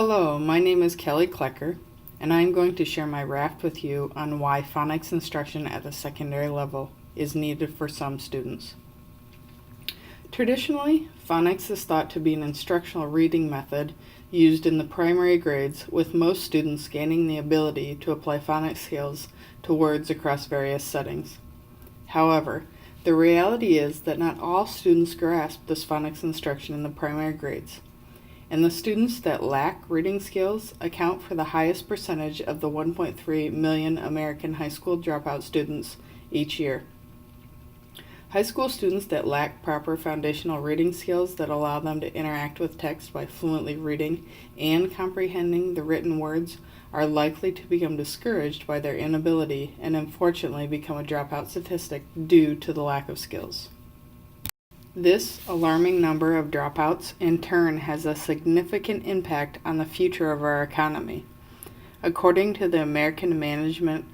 Hello, my name is Kelly Klecker, and I am going to share my raft with you on why phonics instruction at the secondary level is needed for some students. Traditionally, phonics is thought to be an instructional reading method used in the primary grades, with most students gaining the ability to apply phonics skills to words across various settings. However, the reality is that not all students grasp this phonics instruction in the primary grades, and the students that lack reading skills account for the highest percentage of the 1.3 million American high school dropout students each year. High school students that lack proper foundational reading skills that allow them to interact with text by fluently reading and comprehending the written words are likely to become discouraged by their inability and unfortunately become a dropout statistic due to the lack of skills. This alarming number of dropouts in turn has a significant impact on the future of our economy. According to the American Management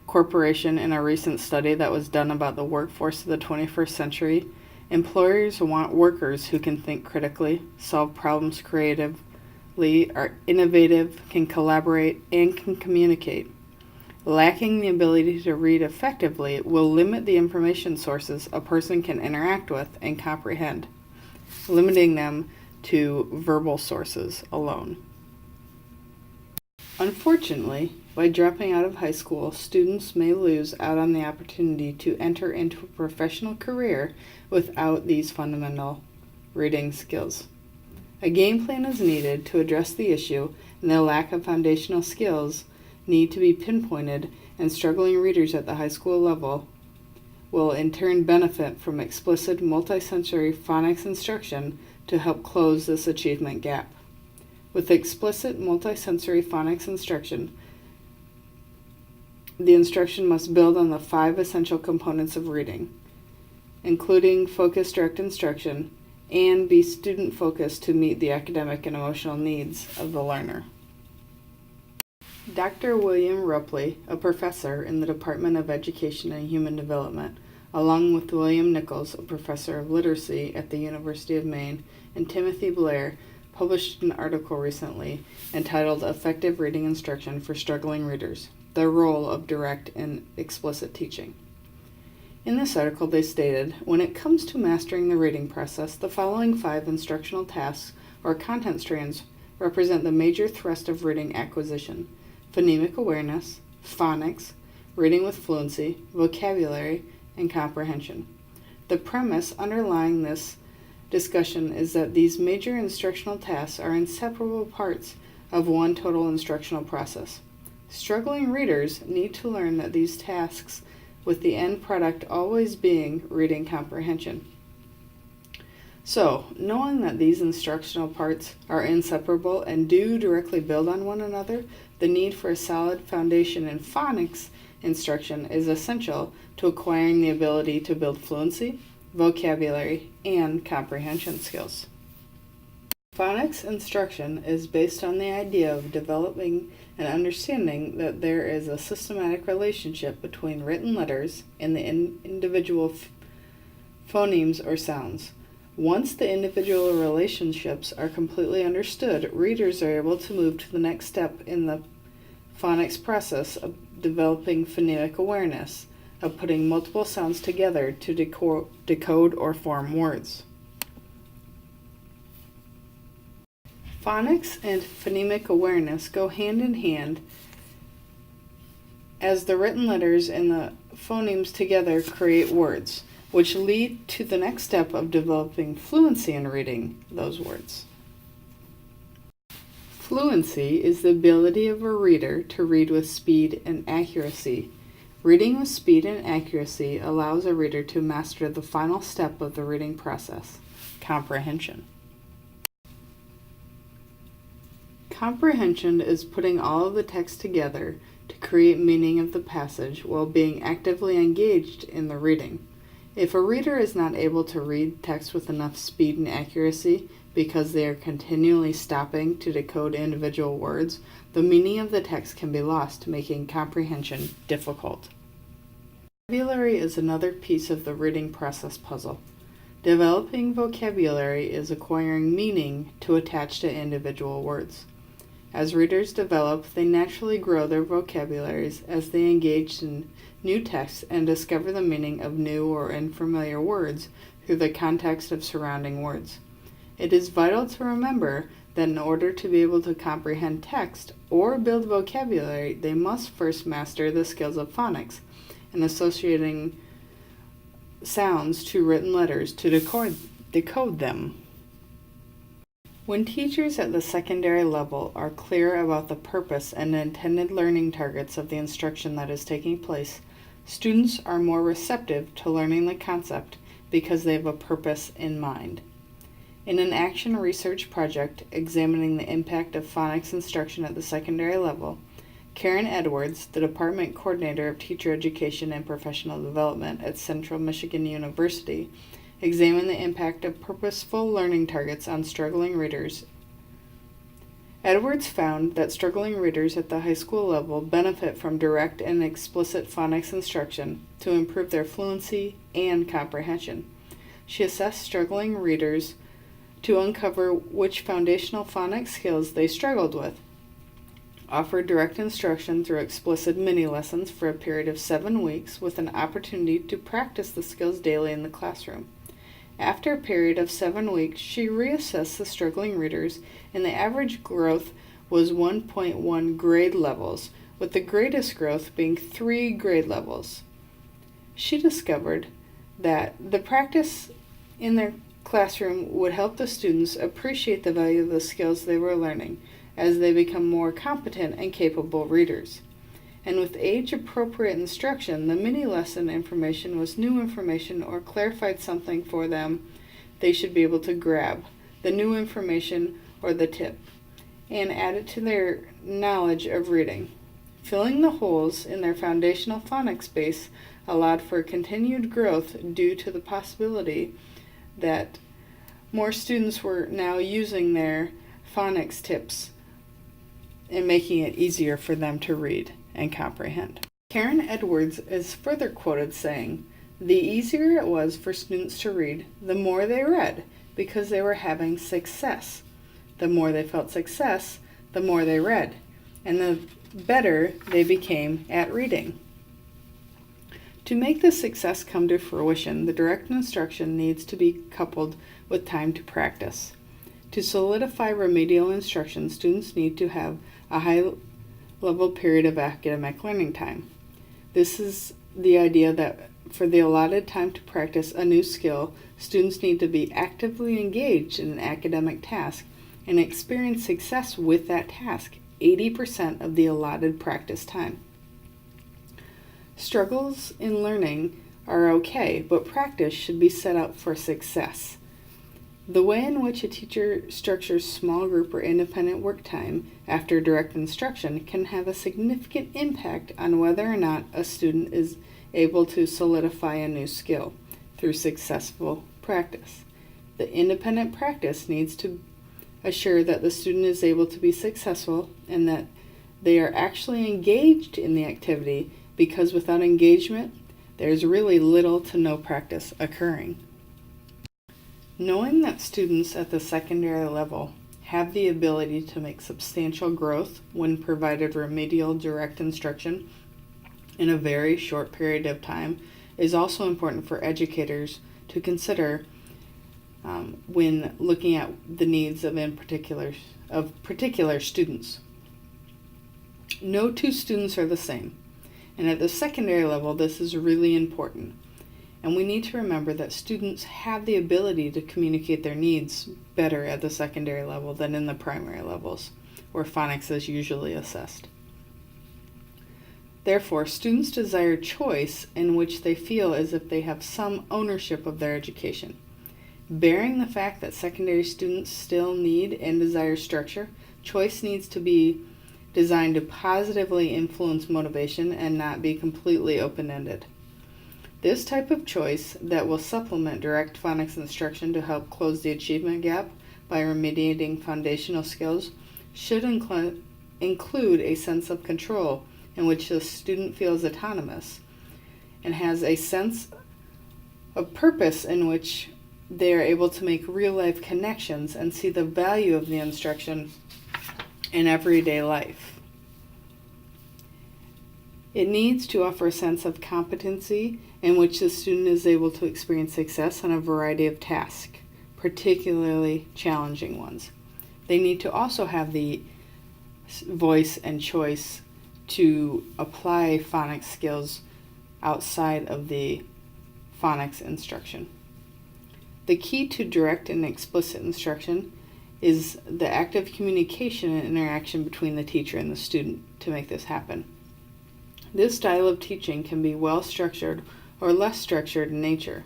Corporation, in a recent study that was done about the workforce of the 21st century, employers want workers who can think critically, solve problems creatively, are innovative, can collaborate, and can communicate. Lacking the ability to read effectively will limit the information sources a person can interact with and comprehend, limiting them to verbal sources alone. Unfortunately, by dropping out of high school, students may lose out on the opportunity to enter into a professional career without these fundamental reading skills. A game plan is needed to address the issue, and the lack of foundational skills need to be pinpointed, and struggling readers at the high school level will in turn benefit from explicit multisensory phonics instruction to help close this achievement gap. With explicit multisensory phonics instruction, the instruction must build on the 5 essential components of reading, including focused direct instruction, and be student-focused to meet the academic and emotional needs of the learner. Dr. William Rupley, a professor in the Department of Education and Human Development, along with William Nichols, a professor of literacy at the University of Maine, and Timothy Blair, published an article recently entitled Effective Reading Instruction for Struggling Readers: The Role of Direct and Explicit Teaching. In this article, they stated, when it comes to mastering the reading process, the following 5 instructional tasks or content strands represent the major thrust of reading acquisition: phonemic awareness, phonics, reading with fluency, vocabulary, and comprehension. The premise underlying this discussion is that these major instructional tasks are inseparable parts of one total instructional process. Struggling readers need to learn that these tasks, with the end product always being reading comprehension. So, knowing that these instructional parts are inseparable and do directly build on one another, the need for a solid foundation in phonics instruction is essential to acquiring the ability to build fluency, vocabulary, and comprehension skills. Phonics instruction is based on the idea of developing an understanding that there is a systematic relationship between written letters and the individual phonemes or sounds. Once the individual relationships are completely understood, readers are able to move to the next step in the phonics process of developing phonemic awareness, of putting multiple sounds together to decode or form words. Phonics and phonemic awareness go hand in hand, as the written letters and the phonemes together create words, which lead to the next step of developing fluency in reading those words. Fluency is the ability of a reader to read with speed and accuracy. Reading with speed and accuracy allows a reader to master the final step of the reading process: comprehension. Comprehension is putting all of the text together to create meaning of the passage while being actively engaged in the reading. If a reader is not able to read text with enough speed and accuracy because they are continually stopping to decode individual words, the meaning of the text can be lost, making comprehension difficult. Vocabulary is another piece of the reading process puzzle. Developing vocabulary is acquiring meaning to attach to individual words. As readers develop, they naturally grow their vocabularies as they engage in new texts and discover the meaning of new or unfamiliar words through the context of surrounding words. It is vital to remember that in order to be able to comprehend text or build vocabulary, they must first master the skills of phonics and associating sounds to written letters to decode them. When teachers at the secondary level are clear about the purpose and intended learning targets of the instruction that is taking place, students are more receptive to learning the concept because they have a purpose in mind. In an action research project examining the impact of phonics instruction at the secondary level, Karen Edwards, the Department Coordinator of Teacher Education and Professional Development at Central Michigan University, examined the impact of purposeful learning targets on struggling readers. Edwards found that struggling readers at the high school level benefit from direct and explicit phonics instruction to improve their fluency and comprehension. She assessed struggling readers to uncover which foundational phonics skills they struggled with, offered direct instruction through explicit mini-lessons for a period of 7 weeks with an opportunity to practice the skills daily in the classroom. After a period of 7 weeks, she reassessed the struggling readers, and the average growth was 1.1 grade levels, with the greatest growth being 3 grade levels. She discovered that the practice in their classroom would help the students appreciate the value of the skills they were learning as they become more competent and capable readers. And with age-appropriate instruction, the mini-lesson information was new information or clarified something for them they should be able to grab, the new information or the tip, and add it to their knowledge of reading. Filling the holes in their foundational phonics base allowed for continued growth due to the possibility that more students were now using their phonics tips and making it easier for them to read and comprehend. Karen Edwards is further quoted saying, "The easier it was for students to read, the more they read because they were having success. The more they felt success, the more they read, and the better they became at reading." To make this success come to fruition, the direct instruction needs to be coupled with time to practice. To solidify remedial instruction, students need to have a high-level period of academic learning time. This is the idea that for the allotted time to practice a new skill, students need to be actively engaged in an academic task and experience success with that task 80% of the allotted practice time. Struggles in learning are okay, but practice should be set up for success. The way in which a teacher structures small group or independent work time after direct instruction can have a significant impact on whether or not a student is able to solidify a new skill through successful practice. The independent practice needs to assure that the student is able to be successful and that they are actually engaged in the activity, because without engagement, there's really little to no practice occurring. Knowing that students at the secondary level have the ability to make substantial growth when provided remedial direct instruction in a very short period of time is also important for educators to consider when looking at the needs of particular students. No two students are the same, and at the secondary level this is really important. And we need to remember that students have the ability to communicate their needs better at the secondary level than in the primary levels, where phonics is usually assessed. Therefore, students desire choice in which they feel as if they have some ownership of their education. Bearing the fact that secondary students still need and desire structure, choice needs to be designed to positively influence motivation and not be completely open-ended. This type of choice that will supplement direct phonics instruction to help close the achievement gap by remediating foundational skills should include a sense of control in which the student feels autonomous and has a sense of purpose in which they are able to make real-life connections and see the value of the instruction in everyday life. It needs to offer a sense of competency in which the student is able to experience success on a variety of tasks, particularly challenging ones. They need to also have the voice and choice to apply phonics skills outside of the phonics instruction. The key to direct and explicit instruction is the active communication and interaction between the teacher and the student to make this happen. This style of teaching can be well structured or less structured in nature.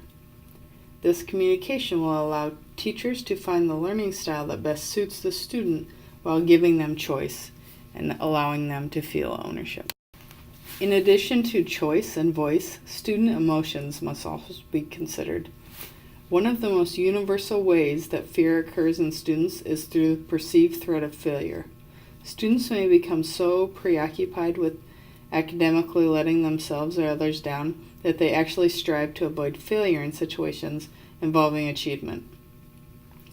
This communication will allow teachers to find the learning style that best suits the student while giving them choice and allowing them to feel ownership. In addition to choice and voice, student emotions must also be considered. One of the most universal ways that fear occurs in students is through the perceived threat of failure. Students may become so preoccupied with academically letting themselves or others down that they actually strive to avoid failure in situations involving achievement.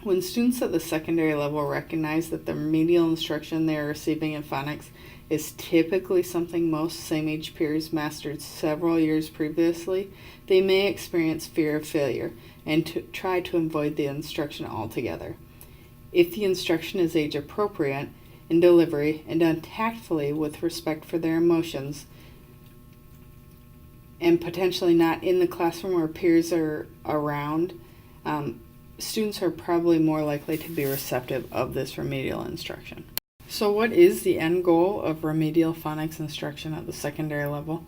When students at the secondary level recognize that the remedial instruction they are receiving in phonics is typically something most same-age peers mastered several years previously, they may experience fear of failure and try to avoid the instruction altogether. If the instruction is age-appropriate in delivery and done tactfully with respect for their emotions, and potentially not in the classroom where peers are around, students are probably more likely to be receptive of this remedial instruction. So what is the end goal of remedial phonics instruction at the secondary level?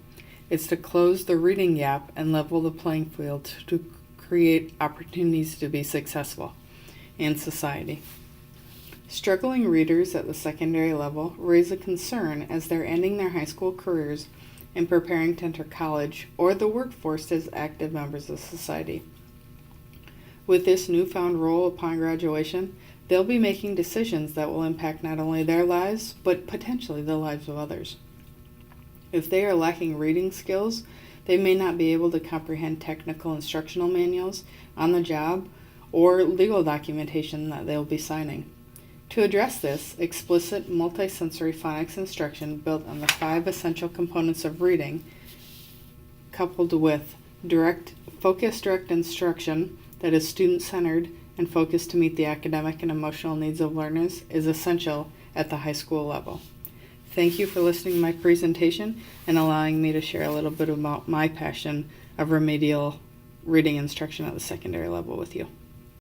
It's to close the reading gap and level the playing field to create opportunities to be successful in society. Struggling readers at the secondary level raise a concern as they're ending their high school careers and preparing to enter college or the workforce as active members of society. With this newfound role upon graduation, they'll be making decisions that will impact not only their lives, but potentially the lives of others. If they are lacking reading skills, they may not be able to comprehend technical instructional manuals on the job or legal documentation that they'll be signing. To address this, explicit multisensory phonics instruction built on the 5 essential components of reading, coupled with focused direct instruction that is student-centered and focused to meet the academic and emotional needs of learners, is essential at the high school level. Thank you for listening to my presentation and allowing me to share a little bit about my passion of remedial reading instruction at the secondary level with you.